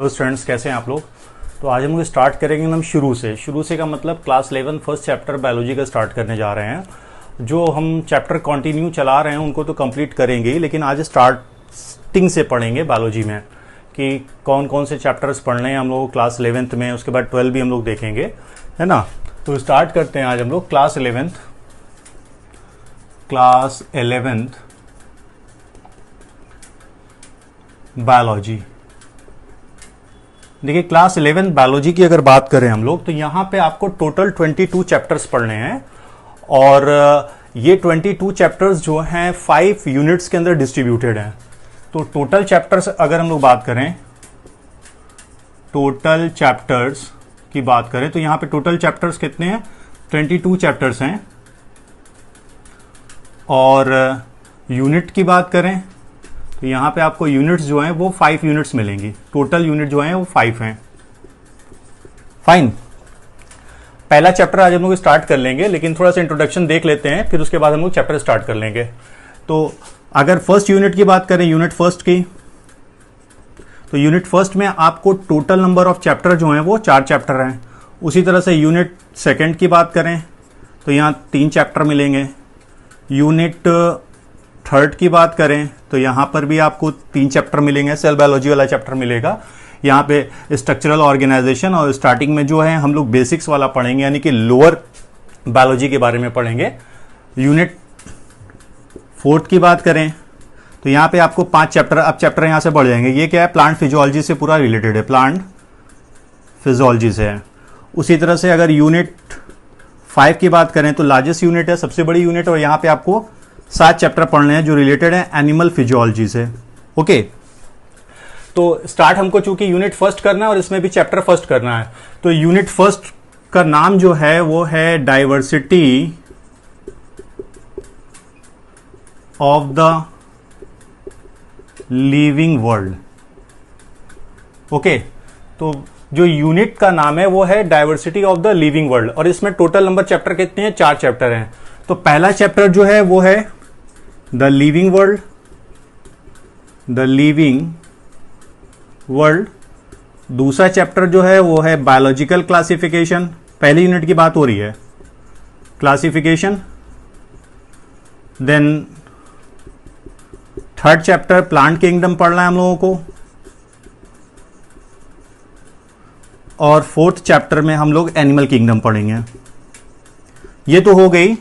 Hello students, कैसे हैं आप लोग। तो आज हम लोग स्टार्ट करेंगे हम शुरू से का मतलब क्लास 11 फर्स्ट चैप्टर बायोलॉजी का स्टार्ट करने जा रहे हैं। जो हम चैप्टर कंटिन्यू चला रहे हैं उनको तो कंप्लीट करेंगे ही, लेकिन आज स्टार्टिंग से पढ़ेंगे बायोलॉजी में कि कौन कौन से चैप्टर्स पढ़ने हैं हम लोग क्लास 11th में। उसके बाद 12 भी हम लोग देखेंगे, है ना। तो स्टार्ट करते हैं आज हम लोग क्लास 11th बायोलॉजी। देखिए, क्लास 11 बायोलॉजी की अगर बात करें हम लोग तो यहाँ पे आपको टोटल 22 चैप्टर्स पढ़ने हैं और ये 22 चैप्टर्स जो हैं 5 यूनिट्स के अंदर डिस्ट्रीब्यूटेड हैं। तो टोटल चैप्टर्स अगर हम लोग बात करें, टोटल चैप्टर्स की बात करें तो यहाँ पे टोटल चैप्टर्स कितने हैं, 22 चैप्टर्स हैं। और यूनिट की बात करें तो यहाँ पे आपको यूनिट्स जो हैं वो 5 यूनिट्स मिलेंगी। टोटल यूनिट जो हैं वो 5 हैं। फाइन, पहला चैप्टर आज हम लोग स्टार्ट कर लेंगे, लेकिन थोड़ा सा इंट्रोडक्शन देख लेते हैं, फिर उसके बाद हम लोग चैप्टर स्टार्ट कर लेंगे। तो अगर फर्स्ट यूनिट की बात करें, यूनिट फर्स्ट की, तो यूनिट फर्स्ट में आपको टोटल नंबर ऑफ चैप्टर जो हैं वो 4 चैप्टर हैं। उसी तरह से यूनिट सेकेंड की बात करें तो यहाँ 3 चैप्टर मिलेंगे। यूनिट थर्ड की बात करें तो यहाँ पर भी आपको 3 चैप्टर मिलेंगे। सेल बायोलॉजी वाला चैप्टर मिलेगा। यहाँ पे स्ट्रक्चरल ऑर्गेनाइजेशन और स्टार्टिंग में जो है हम लोग बेसिक्स वाला पढ़ेंगे, यानी कि लोअर बायोलॉजी के बारे में पढ़ेंगे। यूनिट फोर्थ की बात करें तो यहाँ पे आपको 5 चैप्टर, अब चैप्टर यहाँ से बढ़ जाएंगे। ये क्या है, प्लांट फिजियोलॉजी से पूरा रिलेटेड है, प्लांट फिजियोलॉजी से है। उसी तरह से अगर यूनिट 5 की बात करें तो लार्जेस्ट यूनिट है, सबसे बड़ी यूनिट, और यहाँ पे आपको 7 चैप्टर पढ़ने हैं जो रिलेटेड है एनिमल फिजियोलॉजी से। ओके, तो स्टार्ट हमको चूंकि यूनिट फर्स्ट करना है और इसमें भी चैप्टर फर्स्ट करना है, तो यूनिट फर्स्ट का नाम जो है वो है diversity of the living world. Okay, तो जो यूनिट का नाम है वो है diversity of the living world, और इसमें टोटल नंबर चैप्टर कितने हैं, 4 चैप्टर हैं। तो पहला चैप्टर जो है वो है द लिविंग वर्ल्ड, दूसरा चैप्टर जो है वो है बायोलॉजिकल क्लासिफिकेशन। पहली यूनिट की बात हो रही है, classification. Then third chapter plant kingdom पढ़ना है हम लोगों को, और फोर्थ चैप्टर में हम लोग एनिमल किंगडम पढ़ेंगे। ये तो हो गई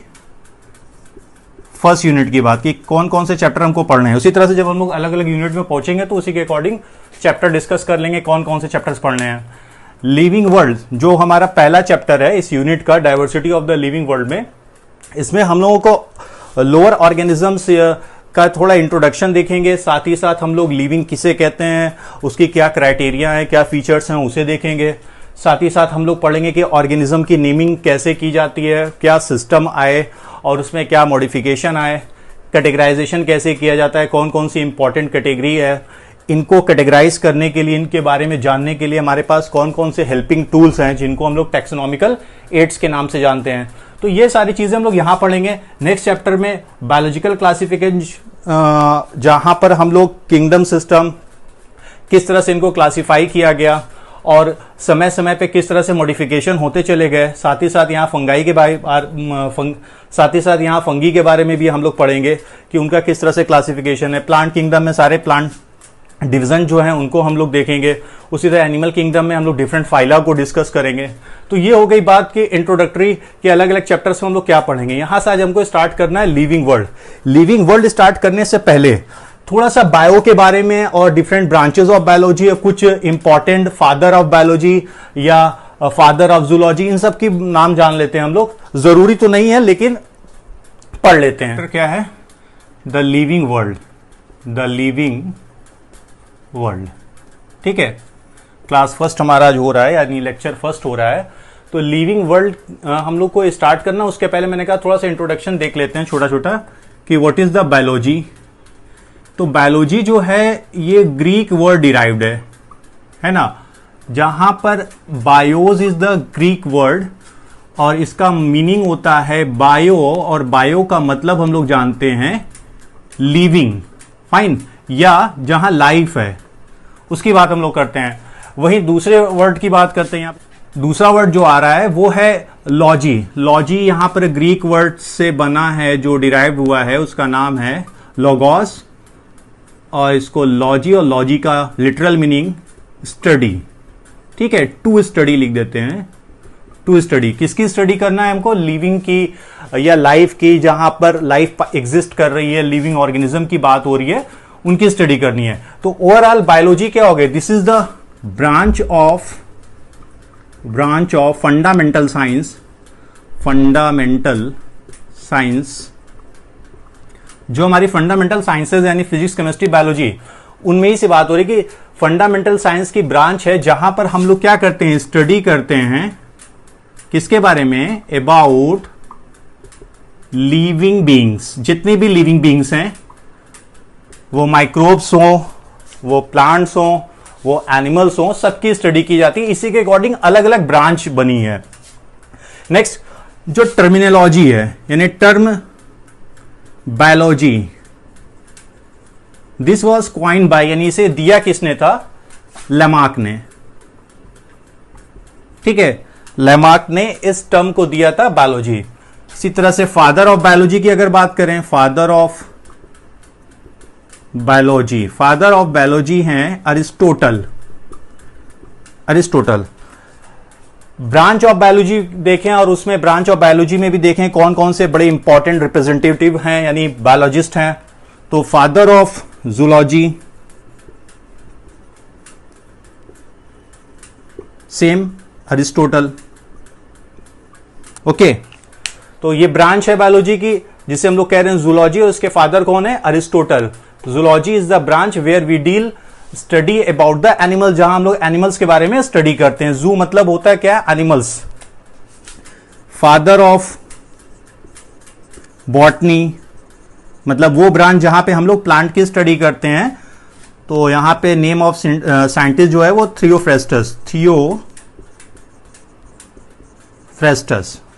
फर्स्ट यूनिट की बात कि कौन कौन से चैप्टर हमको पढ़ने हैं। उसी तरह से जब हम लोग अलग अलग यूनिट में पहुंचेंगे तो उसी के अकॉर्डिंग चैप्टर डिस्कस कर लेंगे कौन कौन से चैप्टर्स पढ़ने हैं। लिविंग वर्ल्ड जो हमारा पहला चैप्टर है इस यूनिट का, diversity of the living world में, इसमें हम लोगों को लोअर ऑर्गेनिजम्स का थोड़ा इंट्रोडक्शन देखेंगे। साथ ही साथ हम लोग लिविंग किसे कहते हैं, उसकी क्या क्राइटेरिया है, क्या फीचर्स हैं, उसे देखेंगे। साथ ही साथ हम लोग पढ़ेंगे कि ऑर्गेनिज्म की नेमिंग कैसे की जाती है, क्या सिस्टम आए और उसमें क्या मॉडिफिकेशन आए, कैटेगराइजेशन कैसे किया जाता है, कौन कौन सी इंपॉर्टेंट कैटेगरी है, इनको कैटेगराइज करने के लिए, इनके बारे में जानने के लिए हमारे पास कौन कौन से हेल्पिंग टूल्स हैं जिनको हम लोग टैक्सोनॉमिकल एड्स के नाम से जानते हैं। तो ये सारी चीजें हम लोग यहाँ पढ़ेंगे। नेक्स्ट चैप्टर में बायोलॉजिकल क्लासिफिकेशन, जहां पर हम लोग किंगडम सिस्टम, किस तरह से इनको क्लासिफाई किया गया और समय समय पे किस तरह से मॉडिफिकेशन होते चले गए। साथ ही साथ यहाँ फंगी के बारे में भी हम लोग पढ़ेंगे कि उनका किस तरह से क्लासिफिकेशन है। प्लांट किंगडम में सारे प्लांट डिवीजन जो हैं उनको हम लोग देखेंगे। उसी तरह एनिमल किंगडम में हम लोग डिफरेंट फाइला को डिस्कस करेंगे। तो ये हो गई बात कि इंट्रोडक्टरी के अलग अलग चैप्टर्स में हम लोग क्या पढ़ेंगे। यहां से आज हमको स्टार्ट करना है living world. Living world start करने से पहले थोड़ा सा बायो के बारे में और डिफरेंट ब्रांचेस ऑफ बायोलॉजी और कुछ इंपॉर्टेंट फादर ऑफ बायोलॉजी या फादर ऑफ जूलॉजी, इन सब की नाम जान लेते हैं हम लोग। जरूरी तो नहीं है लेकिन पढ़ लेते हैं। क्या है द लिविंग वर्ल्ड, ठीक है। क्लास फर्स्ट हमारा आज हो रहा है, यानी लेक्चर फर्स्ट हो रहा है। तो लिविंग वर्ल्ड हम लोग को स्टार्ट करना, उसके पहले मैंने कहा थोड़ा सा इंट्रोडक्शन देख लेते हैं छोटा छोटा कि व्हाट इज द बायोलॉजी। तो बायोलॉजी जो है ये ग्रीक वर्ड डिराइव्ड है ना, जहां पर बायोज इज द ग्रीक वर्ड और इसका मीनिंग होता है बायो, और बायो का मतलब हम लोग जानते हैं लिविंग, फाइन, या जहां लाइफ है उसकी बात हम लोग करते हैं। वहीं दूसरे वर्ड की बात करते हैं। यहाँ दूसरा वर्ड जो आ रहा है वो है लॉजी। लॉजी यहां पर ग्रीक वर्ड से बना है, जो डिराइव हुआ है उसका नाम है लोगोस, और इसको लॉजी और लॉजी का लिटरल मीनिंग स्टडी। ठीक है, टू स्टडी लिख देते हैं। टू स्टडी, किसकी स्टडी करना है हमको? लिविंग की या लाइफ की, जहां पर लाइफ एग्जिस्ट कर रही है, लिविंग ऑर्गेनिज्म की बात हो रही है, उनकी स्टडी करनी है। तो ओवरऑल बायोलॉजी क्या हो गई? This is the branch of fundamental science. Fundamental science जो हमारी फंडामेंटल साइंसेज यानी फिजिक्स, केमिस्ट्री, बायोलॉजी, उनमें ही से बात हो रही है कि फंडामेंटल साइंस की ब्रांच है जहां पर हम लोग क्या करते हैं? स्टडी करते हैं किसके बारे में? About living beings. जितनी भी लिविंग बीइंग्स हैं, वो माइक्रोब्स हो, वो प्लांट्स हो, वो एनिमल्स हो, सबकी स्टडी की जाती है। इसी के अकॉर्डिंग अलग अलग ब्रांच बनी है। नेक्स्ट जो टर्मिनोलॉजी है यानी term biology, this was coined by, यानी इसे दिया किसने था? लेमार्क ने। ठीक है, लेमार्क ने इस टर्म को दिया था बायोलॉजी। इसी तरह से फादर ऑफ बायोलॉजी की अगर बात करें, फादर ऑफ बायोलॉजी हैं अरिस्टोटल। ब्रांच ऑफ बायोलॉजी देखें और उसमें ब्रांच ऑफ बायोलॉजी में भी देखें कौन कौन से बड़े इंपॉर्टेंट रिप्रेजेंटेटिव हैं यानी बायोलॉजिस्ट हैं। तो father of zoology same Aristotle. Okay, तो ये ब्रांच है बायोलॉजी की जिसे हम लोग कह रहे हैं जूलॉजी, और उसके फादर कौन है? Aristotle. Zoology is the branch where we deal study about the animal, जहां हम लोग एनिमल्स के बारे में स्टडी करते हैं। जू मतलब होता है क्या? एनिमल्स। फादर ऑफ बॉटनी मतलब वो ब्रांच जहां पे हम लोग प्लांट की स्टडी करते हैं। तो यहां पे नेम ऑफ साइंटिस्ट जो है वो Theophrastus.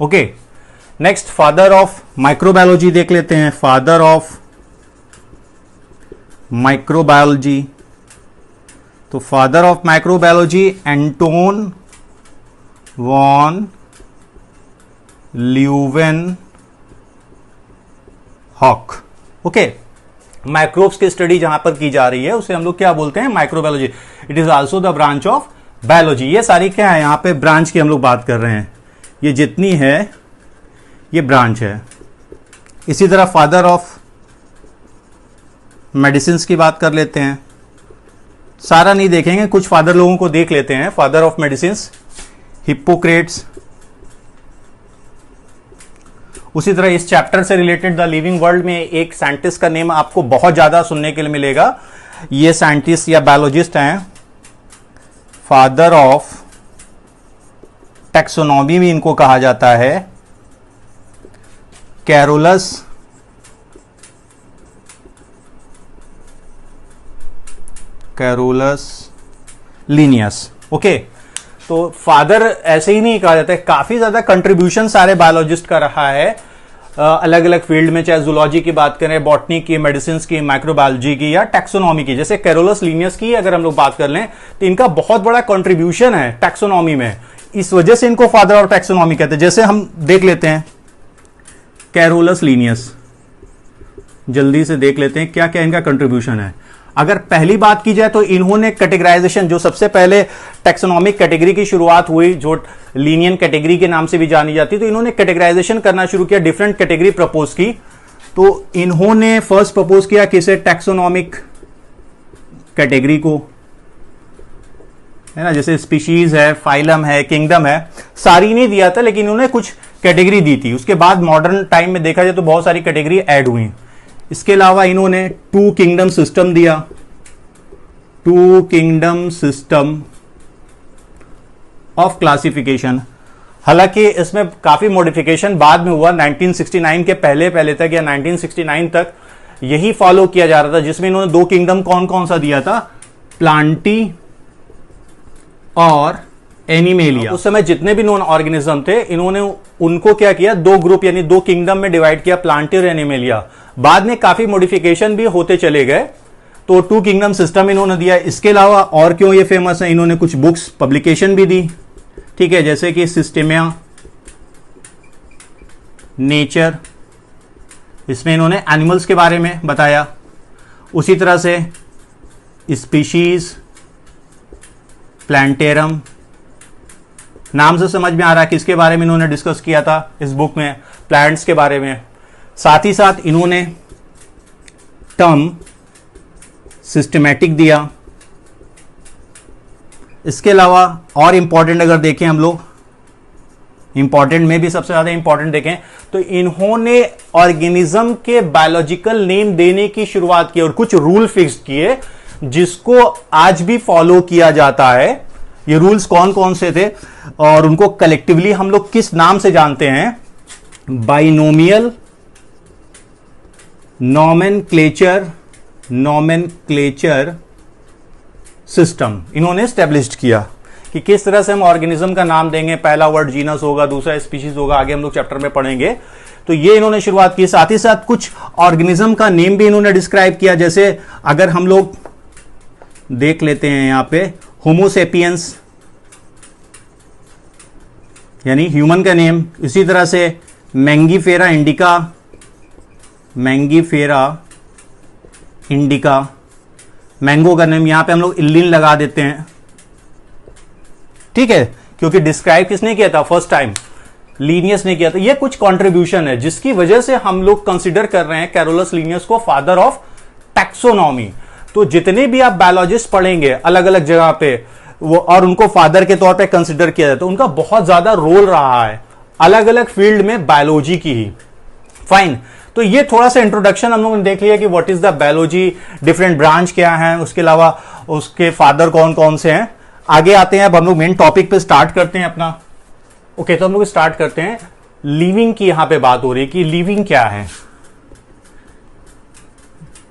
Okay, next father of microbiology देख लेते हैं। फादर ऑफ माइक्रोबायोलॉजी, तो father of microbiology Anton von Leeuwenhoek. Okay, microbes की स्टडी जहां पर की जा रही है उसे हम लोग क्या बोलते हैं? Microbiology. It is also the branch of biology. ये सारी क्या है? यहां पे ब्रांच की हम लोग बात कर रहे हैं। ये जितनी है ये ब्रांच है। इसी तरह फादर ऑफ मेडिसिन की बात कर लेते हैं। सारा नहीं देखेंगे, कुछ फादर लोगों को देख लेते हैं। Father of medicine Hippocrates. उसी तरह इस चैप्टर से रिलेटेड द लिविंग वर्ल्ड में एक साइंटिस्ट का नेम आपको बहुत ज्यादा सुनने के लिए मिलेगा। ये साइंटिस्ट या बायोलॉजिस्ट हैं फादर ऑफ टैक्सोनॉमी भी इनको कहा जाता है, कैरोलस लीनियस। ओके, तो फादर ऐसे ही नहीं कहा जाता है, काफी ज्यादा कंट्रीब्यूशन सारे बायोलॉजिस्ट का रहा है अलग अलग फील्ड में, चाहे जूलॉजी की बात करें, बॉटनी की, मेडिसिन की, माइक्रोबायोलॉजी की या टैक्सोनॉमी की। जैसे कैरोलस लीनियस की अगर हम लोग बात कर लें तो इनका बहुत बड़ा कंट्रीब्यूशन है टैक्सोनॉमी में, इस वजह से इनको फादर ऑफ टैक्सोनॉमी कहते हैं। जैसे हम देख लेते हैं कैरोलस लीनियस, जल्दी से देख लेते हैं क्या क्या इनका कंट्रीब्यूशन है। अगर पहली बात की जाए तो इन्होंने कैटेगराइजेशन, जो सबसे पहले टैक्सोनॉमिक कैटेगरी की शुरुआत हुई जो लीनियन कैटेगरी के नाम से भी जानी जाती, तो इन्होंने कैटेगराइजेशन करना शुरू किया, डिफरेंट कैटेगरी प्रपोज की। तो इन्होंने फर्स्ट प्रपोज किया किसे? टैक्सोनॉमिक कैटेगरी को, है ना, जैसे स्पीशीज है, फाइलम है, किंगडम है, सारी नहीं दिया था लेकिन इन्होंने कुछ कैटेगरी दी थी। उसके बाद मॉडर्न टाइम में देखा जाए तो बहुत सारी कैटेगरी ऐड हुई। इसके अलावा इन्होंने टू किंगडम सिस्टम दिया, two kingdom system of classification. हालांकि इसमें काफी मॉडिफिकेशन बाद में हुआ, 1969 के पहले तक या 1969 तक यही फॉलो किया जा रहा था, जिसमें इन्होंने दो किंगडम कौन कौन सा दिया था? प्लांटी और एनिमेलिया। उस समय जितने भी नॉन ऑर्गेनिज्म थे इन्होंने उनको क्या किया? दो ग्रुप यानी दो किंगडम में डिवाइड किया, प्लांटी और एनिमेलिया। बाद में काफी मॉडिफिकेशन भी होते चले गए, तो टू किंगडम सिस्टम इन्होंने दिया। इसके अलावा और क्यों ये फेमस है, इन्होंने कुछ बुक्स पब्लिकेशन भी दी, ठीक है, जैसे कि सिस्टेमिया नेचर, इसमें इन्होंने एनिमल्स के बारे में बताया। उसी तरह से स्पीशीज प्लांटेरम, नाम से समझ में आ रहा है किसके बारे में इन्होंने डिस्कस किया था इस बुक में, प्लांट्स के बारे में। साथ ही साथ इन्होंने टर्म सिस्टमैटिक दिया। इसके अलावा और इंपॉर्टेंट अगर देखें हम लोग, इंपॉर्टेंट में भी सबसे ज्यादा इंपॉर्टेंट देखें तो इन्होंने ऑर्गेनिज्म के बायोलॉजिकल नेम देने की शुरुआत की और कुछ रूल फिक्स किए जिसको आज भी फॉलो किया जाता है। ये रूल्स कौन कौन से थे और उनको कलेक्टिवली हम लोग किस नाम से जानते हैं, बाइनोमियल नॉमेनक्लेचर सिस्टम इन्होंने स्टैब्लिश्ड किया कि किस तरह से हम ऑर्गेनिज्म का नाम देंगे। पहला वर्ड जीनस होगा, दूसरा स्पीशीज होगा, आगे हम लोग चैप्टर में पढ़ेंगे। तो ये इन्होंने शुरुआत की। साथ ही साथ कुछ ऑर्गेनिज्म का नेम भी इन्होंने डिस्क्राइब किया, जैसे अगर हम लोग देख लेते हैं यहां पे होमोसेपियंस यानी ह्यूमन का नेम। इसी तरह से मैंगीफेरा इंडिका, मैंगो का नेम यहां पे हम लोग इल्लिन लगा देते हैं, ठीक है, क्योंकि डिस्क्राइब किसने किया था फर्स्ट टाइम, लीनियस ने किया था। ये कुछ कंट्रीब्यूशन है जिसकी वजह से हम लोग कंसीडर कर रहे हैं कैरोलस लीनियस को फादर ऑफ टैक्सोनॉमी। तो जितने भी आप बायोलॉजिस्ट पढ़ेंगे अलग अलग जगह पे वो और उनको फादर के तौर पे कंसीडर किया जाता है, उनका बहुत ज्यादा रोल रहा है अलग अलग फील्ड में बायोलॉजी की ही। फाइन, तो ये थोड़ा सा इंट्रोडक्शन हम लोगों ने देख लिया कि what is the biology, different branch क्या है, उसके अलावा उसके फादर कौन कौन से हैं। आगे आते हैं, अब हम लोग मेन टॉपिक पे स्टार्ट करते हैं अपना। ओके, तो हम लोग स्टार्ट करते हैं। लिविंग की यहां पे बात हो रही है कि लिविंग क्या है।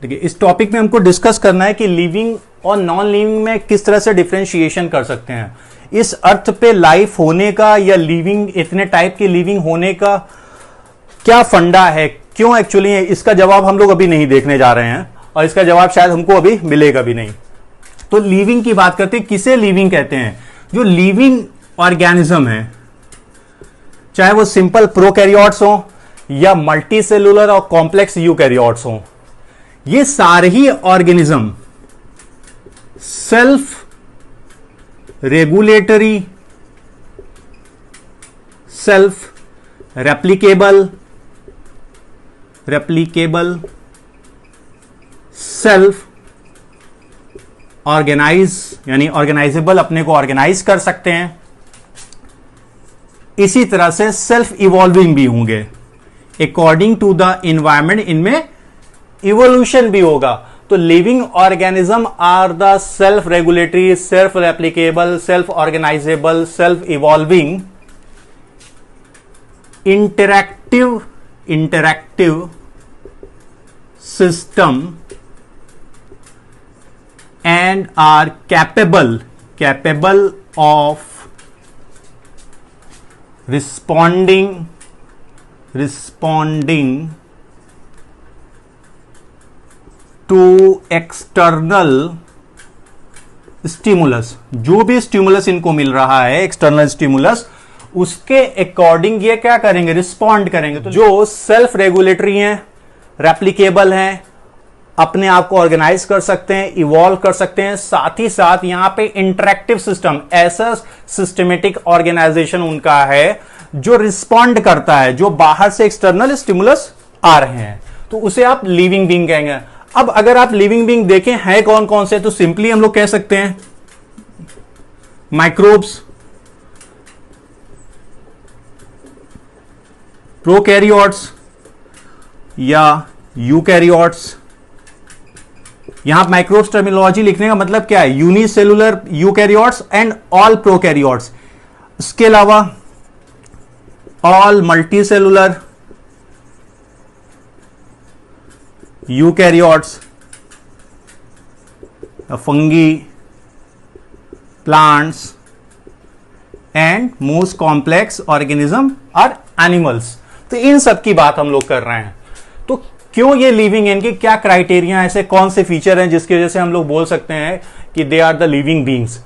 देखिए, इस टॉपिक में हमको डिस्कस करना है कि लिविंग और नॉन लिविंग में किस तरह से डिफरेंशिएशन कर सकते हैं। इस अर्थ पे लाइफ होने का या लिविंग, इतने टाइप के लिविंग होने का क्या फंडा है, क्यों एक्चुअली है, इसका जवाब हम लोग अभी नहीं देखने जा रहे हैं और इसका जवाब शायद हमको अभी मिलेगा भी नहीं। तो लिविंग की बात करते हैं, किसे लिविंग कहते हैं। जो लिविंग ऑर्गेनिज्म है, चाहे वो सिंपल प्रोकैरियोट्स हो या मल्टी सेलुलर और कॉम्प्लेक्स यूकैरियोट्स हो, ये सारे ही organism self regulatory, self replicable, self organise यानी ऑर्गेनाइजेबल, अपने को ऑर्गेनाइज कर सकते हैं। इसी तरह से सेल्फ इवॉल्विंग भी होंगे अकॉर्डिंग टू द इन्वायरमेंट, इनमें इवोल्यूशन भी होगा। तो living organism are the self regulatory, self replicable, self organisable, self evolving, interactive system and are capable of responding to external stimulus। जो भी स्टिमुलस इनको मिल रहा है एक्सटर्नल स्टिमुलस, उसके अकॉर्डिंग ये क्या करेंगे, रिस्पॉन्ड करेंगे। तो जो सेल्फ रेगुलेटरी हैं, रेप्लिकेबल हैं, अपने आप को ऑर्गेनाइज कर सकते हैं, इवॉल्व कर सकते हैं, साथ ही साथ यहां पे इंटरैक्टिव सिस्टम, ऐसा सिस्टमेटिक ऑर्गेनाइजेशन उनका है जो रिस्पॉन्ड करता है, जो बाहर से एक्सटर्नल स्टिमुलस आ रहे हैं, तो उसे आप लिविंग बीइंग कहेंगे। अब अगर आप लिविंग बीइंग देखें है कौन कौन से, तो सिंपली हम लोग कह सकते हैं माइक्रोब्स, प्रोकैरियोट्स या यूकैरियोट्स। यहां माइक्रोब्स टर्मिनोलॉजी लिखने का मतलब क्या है, unicellular eukaryotes and all prokaryotes. इसके अलावा all multicellular eukaryotes, fungi, plants and most complex organism और एनिमल्स। तो इन सब की बात हम लोग कर रहे हैं। तो क्यों ये लिविंग है, इनके क्या क्राइटेरिया, ऐसे कौन से फीचर हैं जिसकी वजह से हम लोग बोल सकते हैं कि they are the living beings.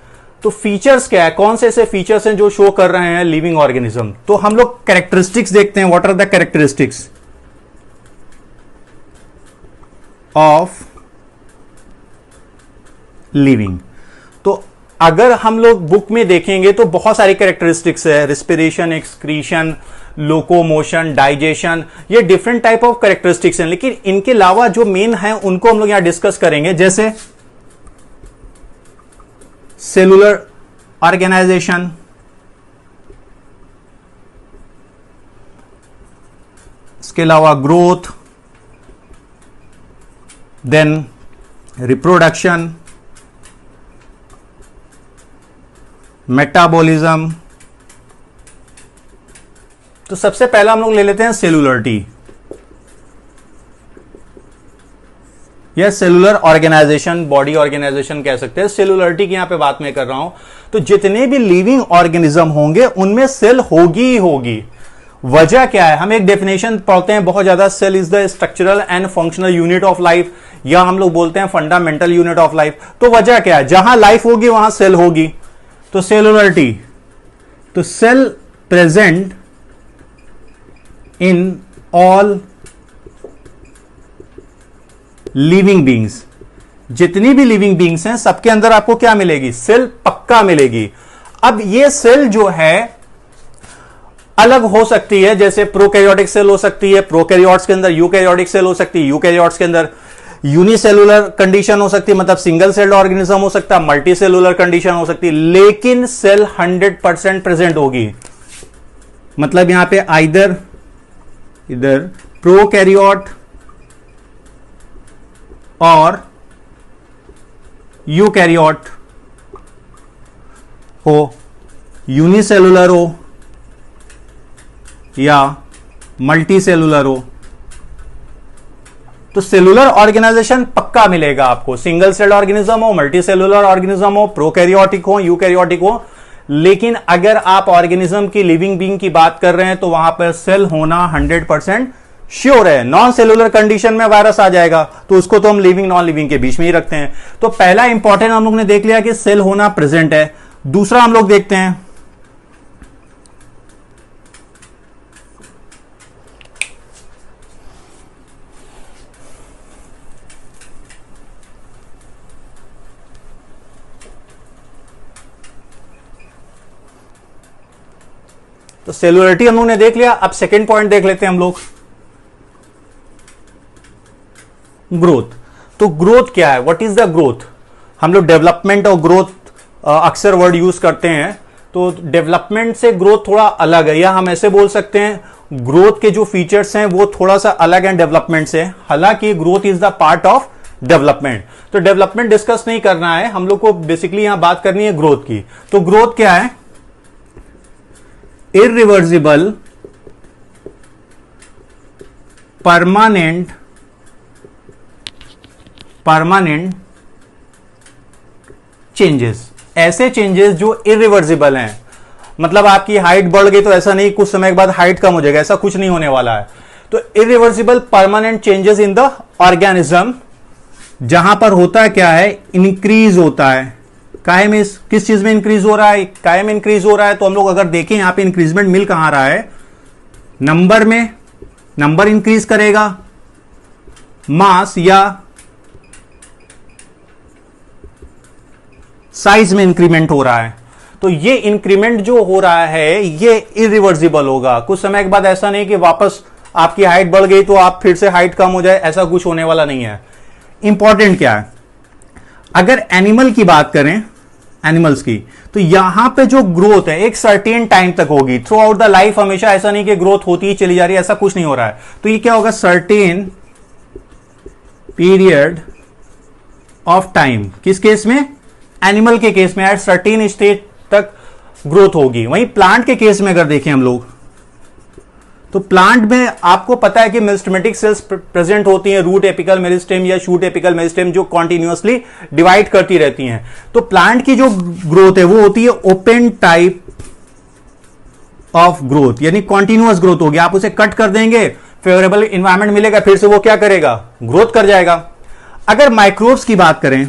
तो फीचर्स क्या है, कौन से ऐसे फीचर्स हैं जो शो कर रहे हैं लिविंग ऑर्गेनिज्म। तो हम लोग कैरेक्टरिस्टिक्स देखते हैं, what are the characteristics of living. तो अगर हम लोग बुक में देखेंगे तो बहुत सारी कैरेक्टरिस्टिक्स है, रिस्पिरेशन, एक्सक्रीशन, लोकोमोशन, डाइजेशन, ये डिफरेंट टाइप ऑफ कैरेक्टरिस्टिक्स हैं। लेकिन इनके अलावा जो मेन है उनको हम लोग यहां डिस्कस करेंगे, जैसे सेलुलर ऑर्गेनाइजेशन, इसके अलावा ग्रोथ, देन रिप्रोडक्शन, मेटाबॉलिज्म। तो सबसे पहला हम लोग ले लेते हैं सेलुलरिटी या सेलुलर ऑर्गेनाइजेशन, बॉडी ऑर्गेनाइजेशन कह सकते हैं। सेलुलरिटी की यहां पे बात मैं कर रहा हूं। तो जितने भी लिविंग ऑर्गेनिज्म होंगे उनमें सेल होगी ही होगी। वजह क्या है, हम एक डेफिनेशन पढ़ते हैं बहुत ज्यादा, cell is the structural and functional unit of life, या हम लोग बोलते हैं फंडामेंटल यूनिट ऑफ लाइफ। तो वजह क्या है, जहां लाइफ होगी वहां सेल होगी। तो सेलुलरिटी, तो cell present in all living beings, जितनी भी लिविंग बींग्स हैं सबके अंदर आपको क्या मिलेगी, सेल पक्का मिलेगी। अब ये सेल जो है अलग हो सकती है, जैसे प्रोकैरियोटिक सेल हो सकती है, प्रोकैरियोट्स के अंदर यूकैरियोटिक सेल हो सकती है, यूकैरियोट्स के अंदर यूनिसेलुलर कंडीशन हो सकती है, मतलब सिंगल सेल्ड ऑर्गेनिज्म हो सकता है, मल्टी सेलुलर कंडीशन हो सकती है, लेकिन सेल 100% प्रेजेंट होगी। मतलब यहां पे इधर प्रोकैरियोट और यूकैरियोट हो, यूनिसेलुलर हो या मल्टी सेलुलर हो, तो सेलुलर ऑर्गेनाइजेशन पक्का मिलेगा आपको। सिंगल सेल ऑर्गेनिज्म हो, मल्टी सेलुलर ऑर्गेनिज्म हो, प्रोकैरियोटिक हो, यूकैरियोटिक हो। लेकिन अगर आप ऑर्गेनिज्म की, लिविंग बीइंग की बात कर रहे हैं तो वहां पर सेल होना 100% श्योर है। नॉन सेलुलर कंडीशन में वायरस आ जाएगा तो उसको तो हम लिविंग नॉन लिविंग के बीच में ही रखते हैं। तो पहला इंपॉर्टेंट हम लोग ने देख लिया कि सेल होना प्रेजेंट है। दूसरा हम लोग देखते हैं तो सेलुलरिटी हम लोग ने देख लिया। अब सेकेंड पॉइंट देख लेते हैं हम लोग, ग्रोथ। तो ग्रोथ क्या है, व्हाट इज द ग्रोथ। हम लोग डेवलपमेंट और ग्रोथ अक्सर वर्ड यूज करते हैं। तो डेवलपमेंट से ग्रोथ थोड़ा अलग है, या हम ऐसे बोल सकते हैं ग्रोथ के जो फीचर्स हैं वो थोड़ा सा अलग है डेवलपमेंट से। हालांकि growth is the part of development. तो डेवलपमेंट डिस्कस नहीं करना है हम लोग को, बेसिकली यहां बात करनी है ग्रोथ की। तो ग्रोथ क्या है, इरिवर्सिबल परमानेंट चेंजेस, ऐसे चेंजेस जो इरिवर्सिबल हैं। मतलब आपकी हाइट बढ़ गई तो ऐसा नहीं कुछ समय के बाद हाइट कम हो जाएगा, ऐसा कुछ नहीं होने वाला है। तो irreversible permanent changes in the organism, जहां पर होता क्या है, इंक्रीज होता है। काहे में, किस चीज में इंक्रीज हो रहा है, काहे में इंक्रीज हो रहा है। तो हम लोग अगर देखें यहां पे इंक्रीजमेंट मिल कहां रहा है, नंबर में, नंबर इंक्रीज करेगा, मास या साइज में इंक्रीमेंट हो रहा है। तो ये इंक्रीमेंट जो हो रहा है ये इरिवर्सिबल होगा। कुछ समय के बाद ऐसा नहीं कि वापस आपकी हाइट बढ़ गई तो आप फिर से हाइट कम हो जाए, ऐसा कुछ होने वाला नहीं है। इंपॉर्टेंट क्या है, अगर एनिमल की बात करें, एनिमल्स की, तो यहां पे जो ग्रोथ है एक सर्टेन टाइम तक होगी, थ्रू आउट द लाइफ। हमेशा ऐसा नहीं कि ग्रोथ होती ही चली जा रही है, ऐसा कुछ नहीं हो रहा है। तो ये क्या होगा, सर्टेन पीरियड ऑफ टाइम। किस केस में, एनिमल के केस में एट सर्टेन स्टेज तक ग्रोथ होगी। वहीं प्लांट के केस में अगर देखें हम लोग, तो प्लांट में आपको पता है कि मेरिस्टेमेटिक सेल्स प्रेजेंट होती हैं, रूट एपिकल मेरिस्टेम या शूट एपिकल मेरिस्टेम, जो कॉन्टिन्यूअसली डिवाइड करती रहती हैं। तो प्लांट की जो ग्रोथ है वो होती है ओपन टाइप ऑफ ग्रोथ, यानी कॉन्टिन्यूअस ग्रोथ होगी। आप उसे कट कर देंगे फेवरेबल इन्वायरमेंट मिलेगा, फिर से वो क्या करेगा, ग्रोथ कर जाएगा। अगर माइक्रोब्स की बात करें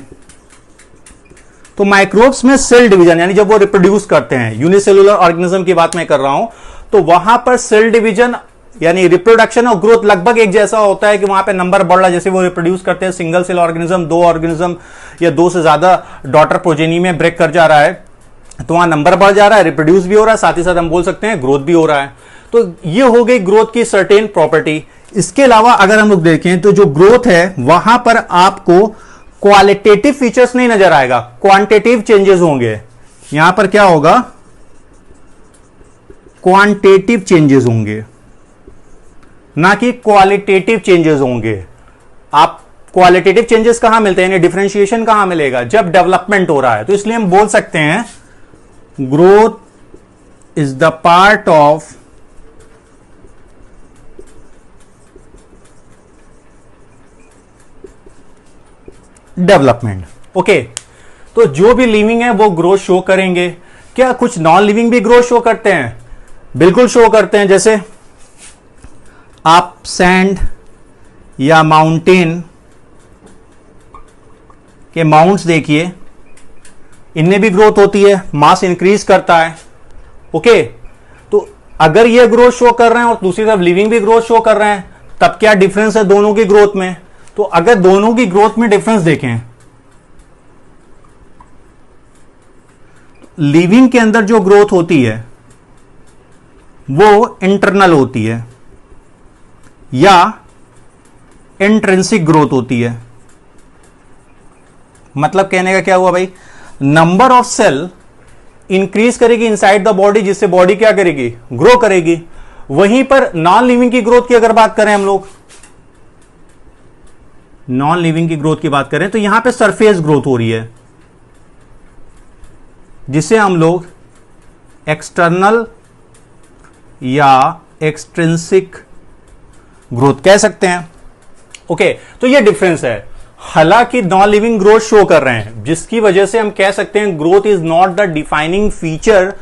तो माइक्रोब्स में सेल डिवीजन, यानी जब वो रिप्रोड्यूस करते हैं, यूनिसेलुलर ऑर्गेनिज्म की बात मैं कर रहा हूं, तो वहां पर सेल डिवीजन यानी रिप्रोडक्शन और ग्रोथ लगभग एक जैसा होता है कि वहां पे नंबर बढ़ रहा है। जैसे वो रिप्रोड्यूस करते हैं सिंगल सेल ऑर्गेनिज्म, 2 ऑर्गेनिज्म या 2 से ज्यादा डॉटर प्रोजेनी में ब्रेक कर जा रहा है, तो वहां नंबर बढ़ जा रहा है, रिप्रोड्यूस भी हो रहा है, साथ ही साथ हम बोल सकते हैं ग्रोथ भी हो रहा है। तो ये हो गई ग्रोथ की सर्टेन प्रॉपर्टी। इसके अलावा अगर हम लोग देखें तो जो ग्रोथ है वहां पर आपको क्वालिटेटिव फीचर्स नहीं नजर आएगा, क्वांटिटेटिव चेंजेस होंगे। यहां पर क्या होगा, क्वांटिटेटिव चेंजेस होंगे, ना कि क्वालिटेटिव चेंजेस होंगे। आप क्वालिटेटिव चेंजेस कहां मिलते हैं, यानी डिफरेंशिएशन कहां मिलेगा, जब डेवलपमेंट हो रहा है। तो इसलिए हम बोल सकते हैं growth is the part of development. Okay, तो जो भी लिविंग है वो ग्रोथ शो करेंगे। क्या कुछ नॉन लिविंग भी ग्रोथ शो करते हैं? बिल्कुल शो करते हैं। जैसे आप सैंड या माउंटेन के माउंट्स देखिए, इनमें भी ग्रोथ होती है, मास इंक्रीज करता है। ओके, तो अगर ये ग्रोथ शो कर रहे हैं और दूसरी तरफ लिविंग भी ग्रोथ शो कर रहे हैं, तब क्या डिफरेंस है दोनों की ग्रोथ में? तो अगर दोनों की ग्रोथ में डिफरेंस देखें, लिविंग के अंदर जो ग्रोथ होती है वो इंटरनल होती है या इंट्रिंसिक ग्रोथ होती है। मतलब कहने का क्या हुआ भाई, नंबर ऑफ सेल इंक्रीज करेगी इनसाइड द बॉडी, जिससे बॉडी क्या करेगी, ग्रो करेगी। वहीं पर नॉन लिविंग की ग्रोथ की अगर बात करें, हम लोग नॉन लिविंग की ग्रोथ की बात करें तो यहां पे सरफेस ग्रोथ हो रही है, जिसे हम लोग एक्सटर्नल या एक्सट्रिंसिक ग्रोथ कह सकते हैं। ओके, तो ये डिफरेंस है। हालांकि नॉन लिविंग ग्रोथ शो कर रहे हैं, जिसकी वजह से हम कह सकते हैं growth is not the defining feature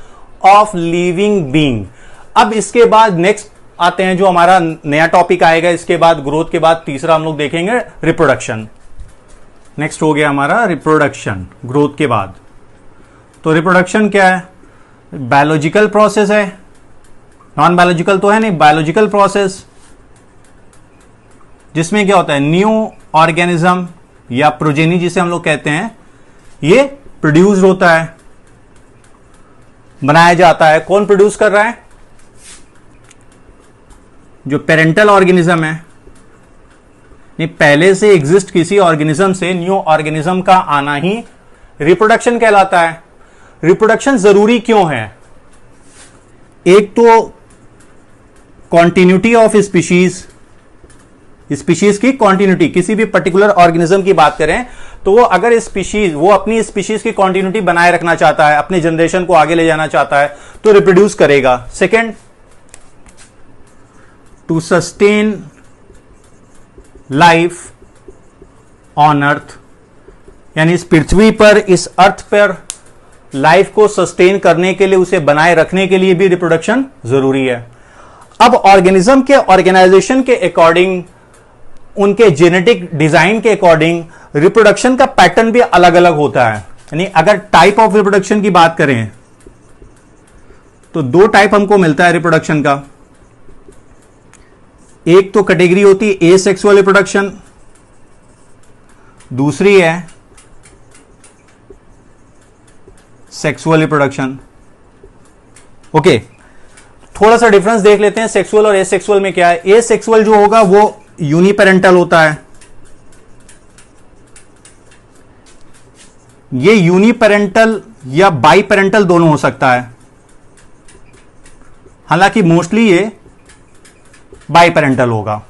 of living being. अब इसके बाद नेक्स्ट आते हैं जो हमारा नया टॉपिक आएगा। इसके बाद ग्रोथ के बाद तीसरा हम लोग देखेंगे रिप्रोडक्शन। नेक्स्ट हो गया हमारा रिप्रोडक्शन ग्रोथ के बाद। तो रिप्रोडक्शन क्या है? बायोलॉजिकल प्रोसेस है, नॉन बायोलॉजिकल तो है नहीं, बायोलॉजिकल प्रोसेस, जिसमें क्या होता है, न्यू ऑर्गेनिज्म या प्रोजेनी जिसे हम लोग कहते हैं, ये प्रोड्यूस होता है, बनाया जाता है। कौन प्रोड्यूस कर रहा है? जो पेरेंटल ऑर्गेनिज्म है, नहीं, पहले से एग्जिस्ट किसी ऑर्गेनिज्म से न्यू ऑर्गेनिज्म का आना ही रिप्रोडक्शन कहलाता है। रिप्रोडक्शन जरूरी क्यों है? एक तो कॉन्टिन्यूटी ऑफ स्पीशीज, स्पीशीज की कॉन्टिन्यूटी, किसी भी पर्टिकुलर ऑर्गेनिज्म की बात करें तो वो अगर स्पीशीज, वो अपनी स्पीशीज की कॉन्टिन्यूटी बनाए रखना चाहता है, अपनी जनरेशन को आगे ले जाना चाहता है, तो रिप्रोड्यूस करेगा। Second, to sustain life on earth, यानी इस पृथ्वी पर, इस अर्थ पर लाइफ को सस्टेन करने के लिए, उसे बनाए रखने के लिए भी रिप्रोडक्शन जरूरी है। अब ऑर्गेनिज्म के ऑर्गेनाइजेशन के अकॉर्डिंग, उनके जेनेटिक डिजाइन के अकॉर्डिंग रिप्रोडक्शन का पैटर्न भी अलग अलग होता है। यानी अगर टाइप ऑफ रिप्रोडक्शन की बात करें तो 2 टाइप हमको मिलता है रिप्रोडक्शन का। एक तो कैटेगरी होती है एसेक्सुअल रिप्रोडक्शन, दूसरी है सेक्सुअल रिप्रोडक्शन। ओके, थोड़ा सा डिफरेंस देख लेते हैं सेक्सुअल और एसेक्सुअल में क्या है। एसेक्सुअल जो होगा वो यूनिपेरेंटल होता है। ये यूनिपेरेंटल या बाईपेरेंटल दोनों हो सकता है, हालांकि मोस्टली ये बाईपेरेंटल होगा।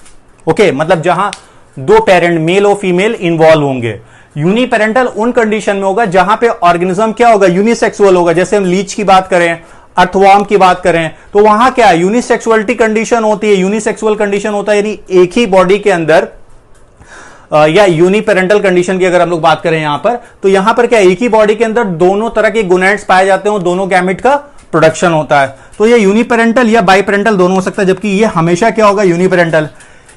ओके, मतलब जहां 2 पेरेंट मेल और फीमेल इन्वॉल्व होंगे। यूनिपेरेंटल उन कंडीशन में होगा जहां पे ऑर्गेनिज्म क्या होगा, यूनिसेक्सुअल होगा। जैसे हम लीच की बात करें, अर्थवॉर्म की बात करें, तो वहां क्या है, यूनिसेक्सुअलिटी कंडीशन होती है, यूनिसेक्सुअल कंडीशन होता है, यानी एक ही बॉडी के अंदर, या यूनिपेरेंटल कंडीशन की अगर हम लोग बात करें यहां पर, तो यहां पर क्या है, एक ही बॉडी के अंदर दोनों तरह के गोनैड्स पाए जाते हैं, दोनों गैमेट का प्रोडक्शन होता है। तो ये यूनिपेरेंटल या बाइपेरेंटल दोनों हो सकता है, जबकि ये हमेशा क्या होगा, यूनिपेरेंटल।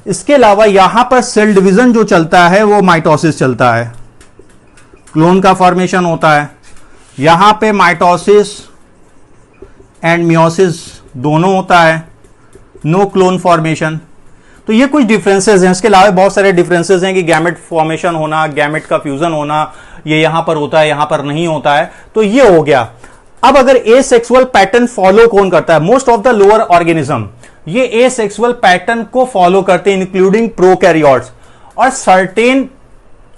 इसके अलावा यहां पर सेल डिवीजन जो चलता है वो माइटोसिस चलता है, क्लोन का फॉर्मेशन होता है। यहां पे माइटोसिस एंड मियोसिस दोनों होता है, नो क्लोन फॉर्मेशन। तो ये कुछ डिफरेंसेस हैं। इसके अलावा बहुत सारे डिफरेंसेस हैं कि गैमेट फॉर्मेशन होना, गैमेट का फ्यूजन होना, ये यहां पर होता है, यहां पर नहीं होता है। तो ये हो गया। अब अगर एसेक्सुअल पैटर्न फॉलो कौन करता है, most of the lower organism ये एसेक्सुअल पैटर्न को फॉलो करते हैं, इंक्लूडिंग प्रोकैरियोट्स। और सर्टेन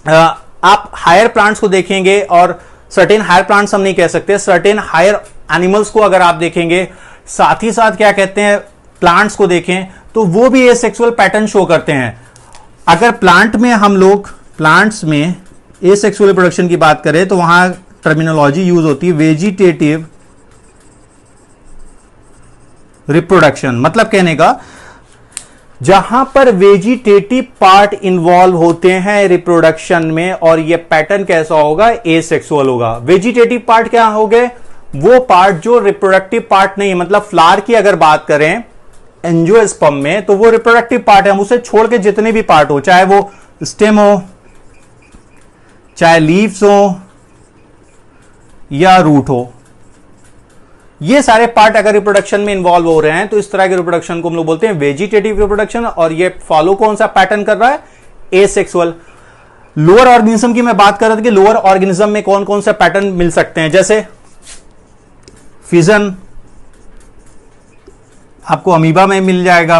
आप हायर प्लांट्स को देखेंगे, और सर्टेन हायर प्लांट्स हम नहीं कह सकते, सर्टेन हायर एनिमल्स को अगर आप देखेंगे, साथ ही साथ क्या कहते हैं, प्लांट्स को देखें तो वो भी एसेक्सुअल पैटर्न शो करते हैं। अगर प्लांट में हम लोग प्लांट्स में एसेक्सुअल रिप्रोडक्शन की बात करें तो वहां टर्मिनोलॉजी यूज होती है वेजिटेटिव रिप्रोडक्शन। मतलब कहने का, जहां पर वेजिटेटिव पार्ट इन्वॉल्व होते हैं रिप्रोडक्शन में, और ये पैटर्न कैसा होगा, एसेक्सुअल होगा। वेजिटेटिव पार्ट क्या हो गए, वो पार्ट जो रिप्रोडक्टिव पार्ट नहीं है। मतलब फ्लावर की अगर बात करें एंजियोस्पर्म में, तो वो रिप्रोडक्टिव पार्ट है। हम उसे छोड़ के जितने भी पार्ट हो, चाहे वो स्टेम हो, चाहे लीव्स हो या रूट हो, ये सारे पार्ट अगर रिप्रोडक्शन में इन्वॉल्व हो रहे हैं तो इस तरह के रिप्रोडक्शन को हम लोग बोलते हैं वेजिटेटिव रिप्रोडक्शन। और ये फॉलो कौन सा पैटर्न कर रहा है, एसेक्सुअल। लोअर ऑर्गेनिज्म की मैं बात कर रहा था कि लोअर ऑर्गेनिज्म में कौन कौन से पैटर्न मिल सकते हैं, जैसे फिजन आपको अमीबा में मिल जाएगा,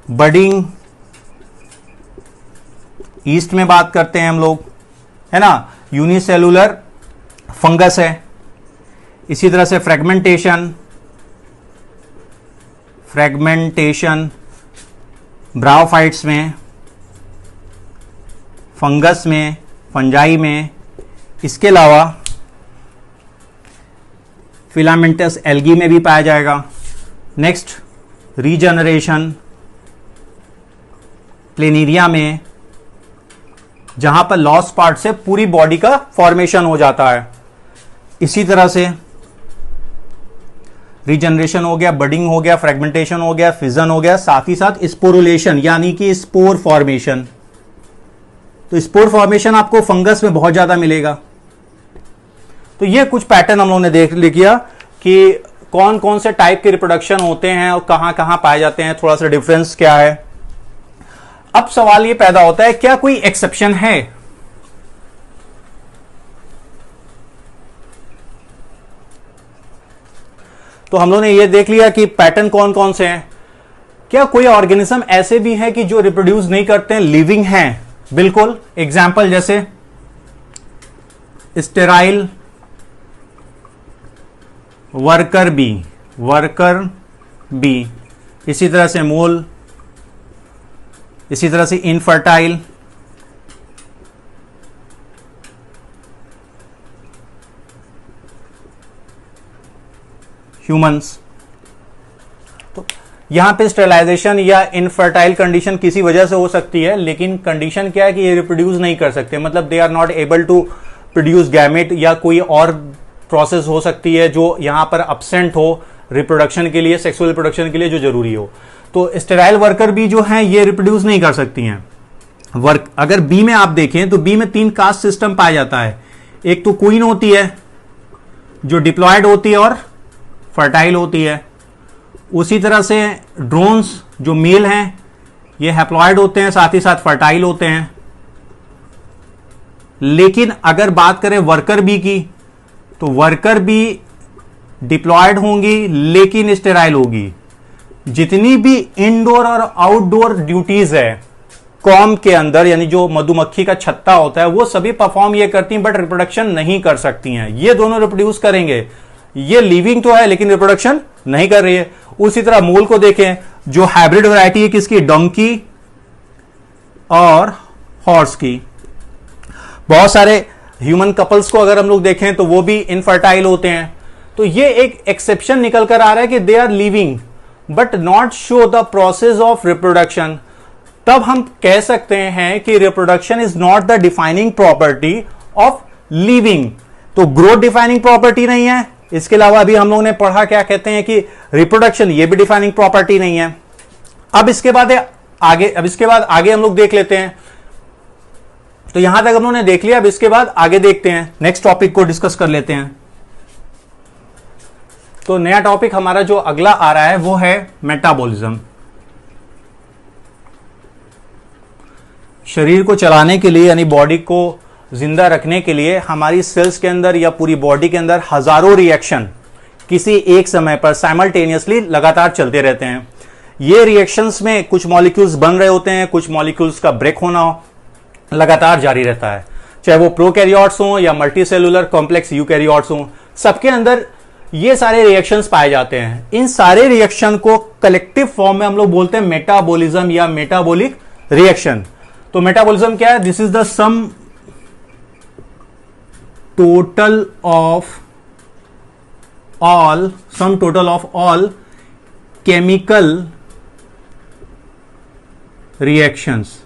बडिंग ईस्ट में बात करते हैं हम लोग, है ना, यूनिसेलुलर फंगस है। इसी तरह से फ्रेगमेंटेशन ब्रायोफाइट्स में, फंगस में, फंजाई में। इसके अलावा फिलामेंटस एल्गी में भी पाया जाएगा। नेक्स्ट रीजनरेशन प्लेनेरिया में, जहां पर लॉस पार्ट से पूरी बॉडी का फॉर्मेशन हो जाता है। इसी तरह से रीजनरेशन हो गया, बडिंग हो गया, फ्रेगमेंटेशन हो गया, फिजन हो गया, साथ ही साथ स्पोरुलेशन यानी कि स्पोर फॉर्मेशन। तो स्पोर फॉर्मेशन आपको फंगस में बहुत ज्यादा मिलेगा। तो ये कुछ पैटर्न हम लोगों ने देख लिया कि कौन कौन से टाइप के रिप्रोडक्शन होते हैं और कहां कहां पाए जाते हैं, थोड़ा सा डिफरेंस क्या है। अब सवाल ये पैदा होता है, क्या कोई एक्सेप्शन है? तो हम लोगों ने ये देख लिया कि पैटर्न कौन कौन से हैं। क्या कोई ऑर्गेनिज्म ऐसे भी हैं कि जो रिप्रोड्यूस नहीं करते हैं, लिविंग हैं? बिल्कुल। एग्जाम्पल जैसे स्टेराइल वर्कर बी, इसी तरह से मोल, इसी तरह से इनफर्टाइल, ह्यूमंस। तो यहां पे स्टेरिलाइजेशन या इनफर्टाइल कंडीशन किसी वजह से हो सकती है, लेकिन कंडीशन क्या है कि ये रिप्रोड्यूस नहीं कर सकते, मतलब they are not able to produce gamete, या कोई और प्रोसेस हो सकती है जो यहां पर अब्सेंट हो रिप्रोडक्शन के लिए, सेक्सुअल रिप्रोडक्शन के लिए जो जरूरी हो। तो स्टेराइल वर्कर बी जो है ये रिप्रोड्यूस नहीं कर सकती हैं। अगर बी में आप देखें तो बी में 3 कास्ट सिस्टम पाया जाता है। एक तो क्वीन होती है जो डिप्लॉयड होती है और फर्टाइल होती है। उसी तरह से ड्रोन्स जो मेल हैं ये हैप्लॉयड होते हैं, साथ ही साथ फर्टाइल होते हैं। लेकिन अगर बात करें वर्कर बी की, तो वर्कर बी डिप्लॉयड होंगी लेकिन स्टेराइल होगी। जितनी भी इनडोर और आउटडोर ड्यूटीज है कॉम के अंदर, यानी जो मधुमक्खी का छत्ता होता है, वो सभी परफॉर्म ये करती हैं, बट रिप्रोडक्शन नहीं कर सकती हैं। ये दोनों रिप्रोड्यूस करेंगे, ये लिविंग तो है लेकिन रिप्रोडक्शन नहीं कर रही है। उसी तरह मोल को देखें, जो हाइब्रिड वैरायटी है किसकी, डोंकी और हॉर्स की। बहुत सारे ह्यूमन कपल्स को अगर हम लोग देखें तो वो भी इनफर्टाइल होते हैं। तो ये एक एक्सेप्शन निकल कर आ रहा है कि they are living but not show the process of reproduction. तब हम कह सकते हैं कि reproduction is not the defining property of living. तो ग्रोथ डिफाइनिंग प्रॉपर्टी नहीं है, इसके अलावा अभी हम लोगों ने पढ़ा क्या कहते हैं कि रिप्रोडक्शन, ये भी डिफाइनिंग प्रॉपर्टी नहीं है। अब इसके बाद आगे हम लोग देख लेते हैं। तो यहां तक हम लोगों ने देख लिया, अब इसके बाद आगे देखते हैं, नेक्स्ट टॉपिक को डिस्कस कर लेते हैं। तो नया टॉपिक हमारा जो अगला आ रहा है वो है मेटाबॉलिज्म। शरीर को चलाने के लिए यानी बॉडी को जिंदा रखने के लिए हमारी सेल्स के अंदर या पूरी बॉडी के अंदर हजारों रिएक्शन किसी एक समय पर साइमल्टेनियसली लगातार चलते रहते हैं। ये रिएक्शंस में कुछ मॉलिक्यूल्स बन रहे होते हैं, कुछ मॉलिक्यूल्स का ब्रेक होना लगातार जारी रहता है, चाहे वो प्रोकैरियोट्स हों या मल्टीसेलुलर कॉम्प्लेक्स यूकैरियोट्स हों, सबके अंदर ये सारे रिएक्शंस पाए जाते हैं। इन सारे रिएक्शन को कलेक्टिव फॉर्म में हम लोग बोलते हैं मेटाबॉलिज्म या मेटाबॉलिक रिएक्शन। तो मेटाबॉलिज्म क्या है? This is the sum total of all chemical reactions.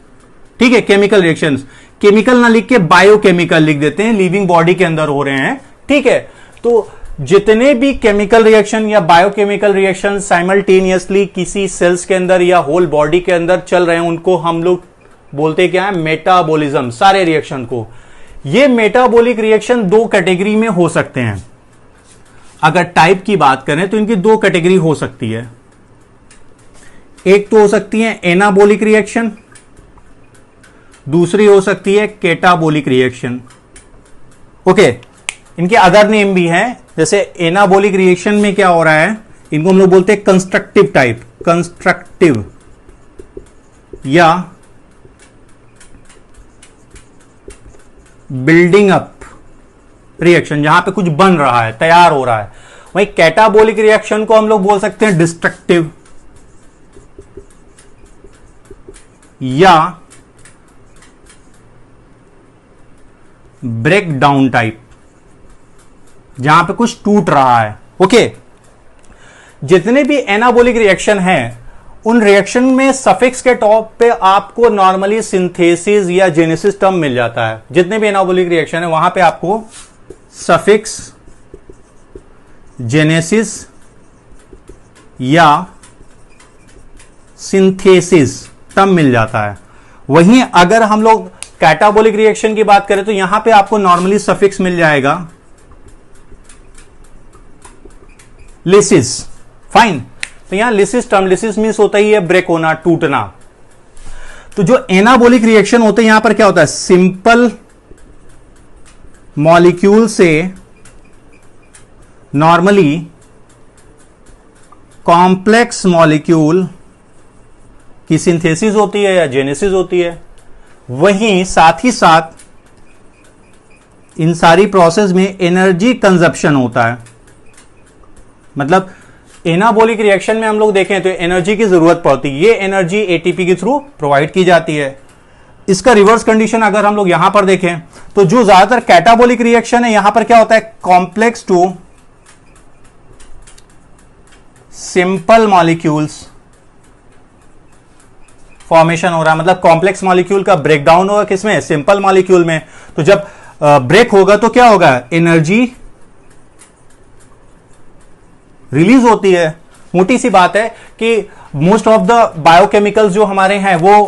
ठीक है, केमिकल रिएक्शंस, केमिकल ना लिख के बायोकेमिकल लिख देते हैं, लिविंग बॉडी के अंदर हो रहे हैं। ठीक है, तो जितने भी केमिकल रिएक्शन या बायोकेमिकल रिएक्शन साइमल्टेनियसली किसी सेल्स के अंदर या होल बॉडी के अंदर चल रहे हैं, उनको हम लोग बोलते क्या है? मेटाबॉलिज्म। सारे रिएक्शन को। ये मेटाबॉलिक रिएक्शन दो कैटेगरी में हो सकते हैं। अगर टाइप की बात करें तो इनकी दो कैटेगरी हो सकती है। एक तो हो सकती है एनाबॉलिक रिएक्शन, दूसरी हो सकती है कैटाबॉलिक रिएक्शन। ओके, इनके अदर नेम भी हैं। जैसे एनाबॉलिक रिएक्शन में क्या हो रहा है, इनको हम लोग बोलते हैं कंस्ट्रक्टिव टाइप, कंस्ट्रक्टिव या बिल्डिंग अप रिएक्शन, जहां पे कुछ बन रहा है, तैयार हो रहा है। वहीं कैटाबॉलिक रिएक्शन को हम लोग बोल सकते हैं डिस्ट्रक्टिव या ब्रेक डाउन टाइप, जहां पे कुछ टूट रहा है। ओके, जितने भी एनाबॉलिक रिएक्शन हैं उन रिएक्शन में सफिक्स के टॉप पे आपको नॉर्मली सिंथेसिस या जेनेसिस टर्म मिल जाता है। जितने भी एनाबॉलिक रिएक्शन है वहां पे आपको सफिक्स, जेनेसिस या सिंथेसिस टर्म मिल जाता है। वहीं अगर हम लोग कैटाबॉलिक रिएक्शन की बात करें तो यहां पे आपको नॉर्मली सफिक्स मिल जाएगा लिसिस। फाइन, तो यहां लिसिस टर्म, लिसिस मीन्स होता ही है ब्रेक होना, टूटना। तो जो एनाबॉलिक रिएक्शन होते हैं यहां पर क्या होता है? सिंपल मॉलिक्यूल से नॉर्मली कॉम्प्लेक्स मॉलिक्यूल की सिंथेसिस होती है या जेनेसिस होती है। वहीं साथ ही साथ इन सारी प्रोसेस में एनर्जी कंजप्शन होता है। मतलब एनाबॉलिक रिएक्शन में हम लोग देखें तो एनर्जी की जरूरत पड़ती है। ये एनर्जी एटीपी के थ्रू प्रोवाइड की जाती है। इसका रिवर्स कंडीशन अगर हम लोग यहां पर देखें तो जो ज्यादातर कैटाबॉलिक रिएक्शन है यहां पर क्या होता है? Complex to simple molecules formation हो रहा है। मतलब कॉम्प्लेक्स मॉलिक्यूल का ब्रेकडाउन होगा किसमें? सिंपल मॉलिक्यूल में। तो जब ब्रेक होगा तो क्या होगा? एनर्जी रिलीज होती है। मोटी सी बात है कि मोस्ट ऑफ द बायोकेमिकल्स जो हमारे हैं वो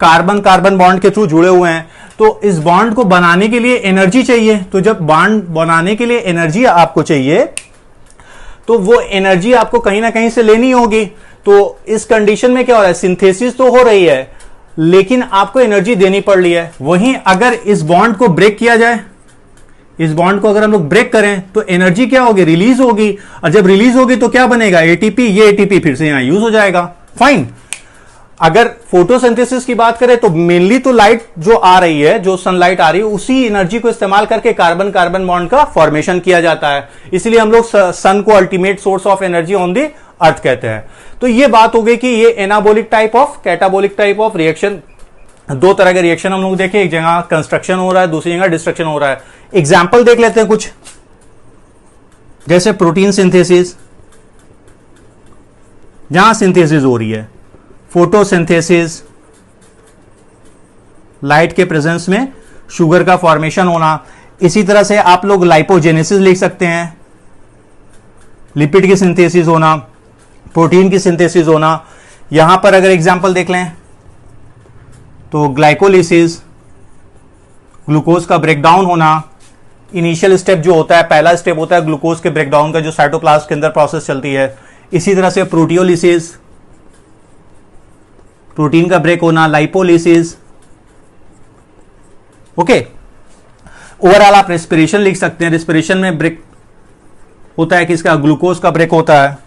कार्बन कार्बन बॉन्ड के थ्रू जुड़े हुए हैं। तो इस बॉन्ड को बनाने के लिए एनर्जी चाहिए। तो जब बॉन्ड बनाने के लिए एनर्जी आपको चाहिए तो वो एनर्जी आपको कहीं ना कहीं से लेनी होगी। तो इस कंडीशन में क्या हो रहा है? सिंथेसिस तो हो रही है लेकिन आपको एनर्जी देनी पड़ रही है। वहीं अगर इस बॉन्ड को ब्रेक किया जाए, इस बॉन्ड को अगर हम लोग ब्रेक करें तो एनर्जी क्या होगी? रिलीज होगी। और जब रिलीज होगी तो क्या बनेगा? एटीपी। ये एटीपी फिर से यहां यूज हो जाएगा। फाइन। अगर फोटोसिंथेसिस की बात करें तो मेनली तो लाइट जो आ रही है, जो सनलाइट आ रही है, उसी एनर्जी को इस्तेमाल करके कार्बन कार्बन बॉन्ड का फॉर्मेशन किया जाता है। इसलिए हम लोग सन को ultimate source of energy on the earth कहते हैं। तो ये बात हो गई कि ये anabolic type of, catabolic type of reaction, दो तरह के रिएक्शन हम लोग देखे। एक जगह कंस्ट्रक्शन हो रहा है, दूसरी जगह डिस्ट्रक्शन हो रहा है। एग्जाम्पल देख लेते हैं कुछ, जैसे प्रोटीन सिंथेसिस, जहां सिंथेसिस हो रही है, फोटोसिंथेसिस, लाइट के प्रेजेंस में शुगर का फॉर्मेशन होना। इसी तरह से आप लोग लाइपोजेनेसिस लिख सकते हैं, लिपिड की सिंथेसिस होना, प्रोटीन की सिंथेसिस होना। यहां पर अगर एग्जांपल देख लें तो ग्लाइकोलिसिस, ग्लूकोज का ब्रेकडाउन होना, इनिशियल स्टेप जो होता है, पहला स्टेप होता है ग्लूकोज के ब्रेकडाउन का जो साइटोप्लाज्म के अंदर प्रोसेस चलती है। इसी तरह से प्रोटियोलिसिस, प्रोटीन का ब्रेक होना, लाइपोलिसिस। ओके, ओवरऑल आप रेस्पिरेशन लिख सकते हैं, रेस्पिरेशन में ब्रेक होता है किसका, ग्लूकोज का ब्रेक होता है।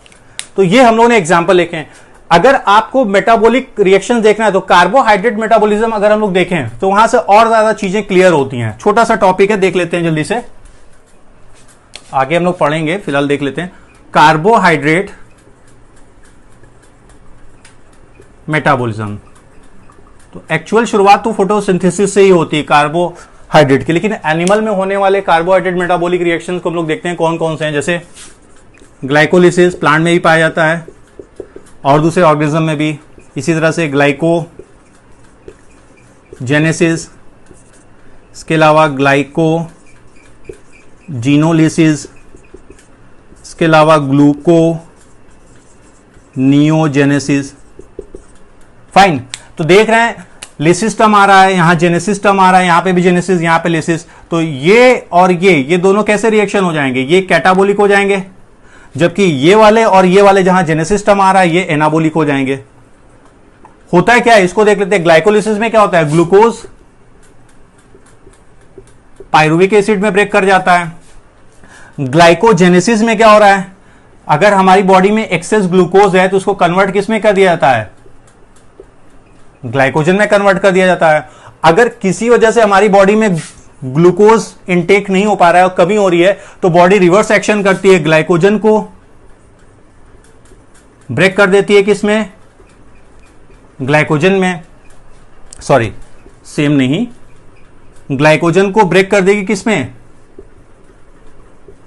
तो ये हम लोगों ने एग्जांपल लिखे हैं। अगर आपको मेटाबॉलिक रिएक्शन देखना है तो कार्बोहाइड्रेट मेटाबॉलिज्म अगर हम लोग देखें तो वहां से और ज्यादा चीजें क्लियर होती हैं। छोटा सा टॉपिक है, देख लेते हैं जल्दी से, आगे हम लोग पढ़ेंगे, फिलहाल देख लेते हैं कार्बोहाइड्रेट मेटाबॉलिज्म। तो एक्चुअल शुरुआत तो फोटोसिंथेसिस से ही होती है कार्बोहाइड्रेट की, लेकिन एनिमल में होने वाले कार्बोहाइड्रेट मेटाबॉलिक रिएक्शंस को हम लोग देखते हैं कौन कौन से हैं। जैसे ग्लाइकोलिसिस प्लांट में भी पाया जाता है और दूसरे ऑर्गेनिज्म में भी। इसी तरह से ग्लाइकोजेनेसिस, इसके अलावा ग्लाइकोजीनोलिसिस, इसके अलावा ग्लूकोनियोजेनेसिस। फाइन, तो देख रहे हैं लिसिस टर्म आ रहा है, यहां जेनेसिस टर्म आ रहा है, यहां पे भी जेनेसिस, यहां पे लिसिस। तो ये और ये दोनों कैसे रिएक्शन हो जाएंगे, ये कैटाबोलिक हो जाएंगे, जबकि ये वाले और ये वाले जहां जेनेसिस टर्म आ रहा है ये एनाबोलिक हो जाएंगे। होता है क्या, इसको देख लेते हैं। ग्लाइकोलिसिस में क्या होता है, ग्लूकोज पायरुविक एसिड में ब्रेक कर जाता है। ग्लाइकोजेनेसिस में क्या हो रहा है, अगर हमारी बॉडी में एक्सेस ग्लूकोज है तो उसको कन्वर्ट किस में कर दिया जाता है, ग्लाइकोजन में कन्वर्ट कर दिया जाता है। अगर किसी वजह से हमारी बॉडी में ग्लूकोज इनटेक नहीं हो पा रहा है और कमी हो रही है तो बॉडी रिवर्स एक्शन करती है, ग्लाइकोजन को ब्रेक कर देती है, किसमें, ग्लाइकोजन में, सॉरी सेम नहीं, ग्लाइकोजन को ब्रेक कर देगी किसमें,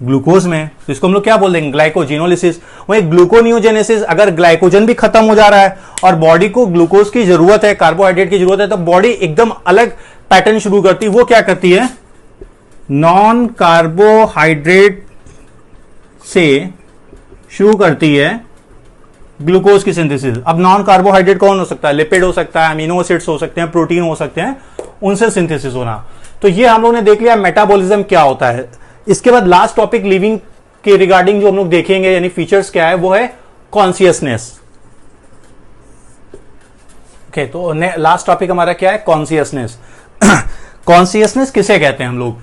ग्लूकोज में। तो इसको हम लोग क्या बोल देंगे, ग्लाइकोजिनोलिसिस। वहीं ग्लूकोनियोजेनेसिस, अगर ग्लाइकोजन भी खत्म हो जा रहा है और बॉडी को ग्लूकोज की जरूरत है, कार्बोहाइड्रेट की जरूरत है, तो बॉडी एकदम अलग पैटर्न शुरू करती है। वो क्या करती है, नॉन कार्बोहाइड्रेट से शुरू करती है ग्लूकोज की सिंथेसिस। अब नॉन कार्बोहाइड्रेट कौन हो सकता है, लिपिड हो सकता है, अमीनो एसिड्स हो सकते हैं, प्रोटीन हो सकते हैं, उनसे सिंथेसिस होना। तो ये हम लोग ने देख लिया मेटाबॉलिज्म क्या होता है। इसके बाद लास्ट टॉपिक लिविंग के रिगार्डिंग जो हम लोग देखेंगे, यानी फीचर्स क्या है, वो है कॉन्शियसनेस। ओके, तो लास्ट टॉपिक हमारा क्या है, कॉन्शियसनेस। कॉन्शियसनेस किसे कहते हैं हम लोग,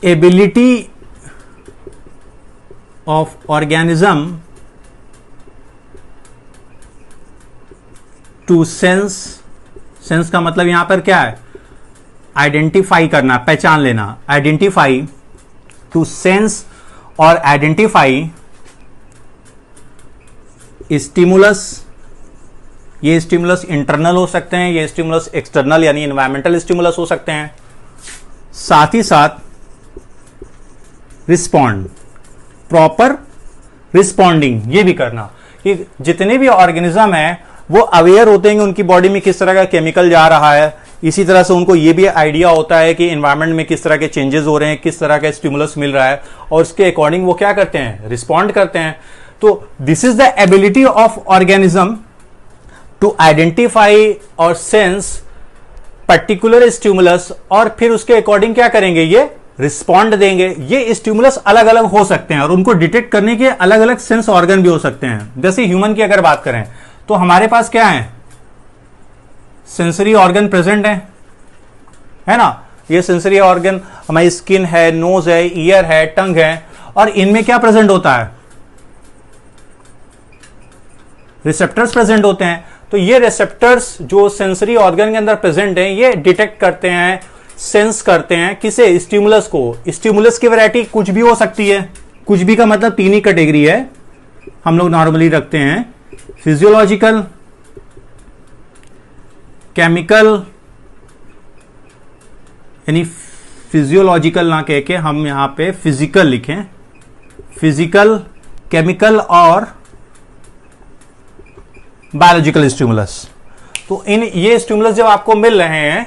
ability of organism to sense का मतलब यहां पर क्या है, आइडेंटिफाई करना, पहचान लेना, आइडेंटिफाई, टू सेंस और आइडेंटिफाई स्टिमुलस। ये स्टिमुलस इंटरनल हो सकते हैं, ये स्टिमुलस एक्सटर्नल यानी एनवायरमेंटल स्टिमुलस हो सकते हैं। साथ ही साथ रिस्पॉन्ड, प्रॉपर रिस्पॉन्डिंग, ये भी करना कि जितने भी ऑर्गेनिज्म है वो अवेयर होते हैं कि उनकी बॉडी में किस तरह का केमिकल जा रहा है। इसी तरह से उनको ये भी आइडिया होता है कि एनवायरनमेंट में किस तरह के चेंजेस हो रहे हैं, किस तरह का स्टिमुलस मिल रहा है, और उसके अकॉर्डिंग वो क्या करते हैं, रिस्पॉन्ड करते हैं। तो this is the ability of organism to identify और सेंस पर्टिकुलर स्टिमुलस, और फिर उसके अकॉर्डिंग क्या करेंगे, ये रिस्पॉन्ड देंगे। ये स्टिमुलस अलग अलग हो सकते हैं और उनको डिटेक्ट करने के अलग अलग सेंस ऑर्गन भी हो सकते हैं। जैसे ह्यूमन की अगर बात करें तो हमारे पास क्या है, सेंसरी ऑर्गन प्रेजेंट है ना। ये सेंसरी ऑर्गन हमारी स्किन है, नोज है, ईयर है, टंग है, और इनमें क्या प्रेजेंट होता है, रिसेप्टर्स प्रेजेंट होते हैं। तो ये रिसेप्टर्स जो सेंसरी ऑर्गन के अंदर प्रेजेंट हैं, ये डिटेक्ट करते हैं, सेंस करते हैं, किसे, स्टिमुलस को। स्टिमुलस की वैरायटी कुछ भी हो सकती है, कुछ भी का मतलब तीन ही कैटेगरी है हम लोग नॉर्मली रखते हैं, फिजियोलॉजिकल, केमिकल, यानी फिजियोलॉजिकल ना कह के हम यहां पे फिजिकल लिखें, फिजिकल, केमिकल और बायोलॉजिकल स्टिमुलस। तो इन ये स्टिमुलस जब आपको मिल रहे हैं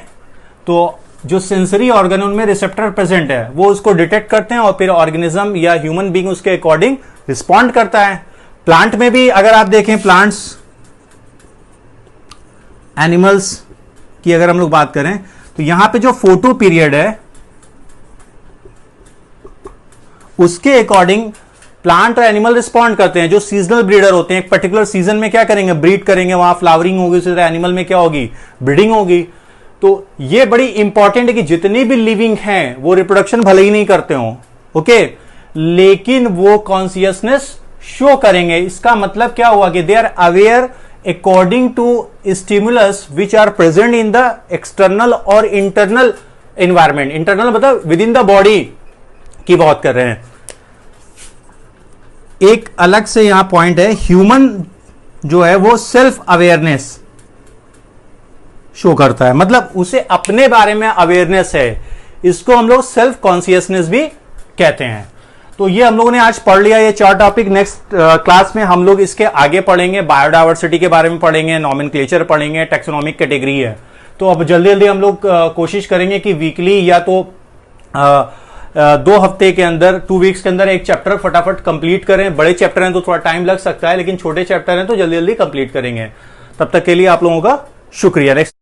तो जो सेंसरी ऑर्गन उनमें रिसेप्टर प्रेजेंट है, वो उसको डिटेक्ट करते हैं और फिर ऑर्गेनिज्म या ह्यूमन बीइंग उसके अकॉर्डिंग रिस्पॉन्ड करता है। प्लांट में भी अगर आप देखें, प्लांट्स, एनिमल्स की अगर हम लोग बात करें तो यहां पे जो फोटो पीरियड है उसके अकॉर्डिंग प्लांट और एनिमल रिस्पॉन्ड करते हैं। जो सीजनल ब्रीडर होते हैं, एक पर्टिकुलर सीजन में क्या करेंगे, ब्रीड करेंगे, वहां फ्लावरिंग होगी, उसी तरह एनिमल में क्या होगी, ब्रीडिंग होगी। तो ये बड़ी इंपॉर्टेंट है कि जितनी भी लिविंग हैं वो रिप्रोडक्शन भले ही नहीं करते हो, ओके, लेकिन वो कॉन्सियसनेस शो करेंगे। इसका मतलब क्या हुआ कि they are aware according to stimulus which are present in the external और इंटरनल एनवायरमेंट। इंटरनल मतलब विद इन द बॉडी की बात कर रहे हैं। एक अलग से यहां पॉइंट है, ह्यूमन जो है वो सेल्फ अवेयरनेस शो करता है, मतलब उसे अपने बारे में अवेयरनेस है। इसको हम लोग सेल्फ कॉन्शियसनेस भी कहते हैं। तो ये हम लोगों ने आज पढ़ लिया ये 4 टॉपिक। नेक्स्ट क्लास में हम लोग इसके आगे पढ़ेंगे, बायोडायवर्सिटी के बारे में पढ़ेंगे, नॉमेनक्लेचर पढ़ेंगे, टैक्सोनॉमिक कैटेगरी है। तो अब जल्दी जल्दी हम लोग कोशिश करेंगे कि वीकली या तो 2 हफ्ते के अंदर, 2 वीक्स के अंदर एक चैप्टर फटाफट कंप्लीट करें। बड़े चैप्टर हैं तो थोड़ा टाइम लग सकता है, लेकिन छोटे चैप्टर हैं तो जल्दी जल्दी कंप्लीट करेंगे। तब तक के लिए आप लोगों का शुक्रिया। नेक्स्ट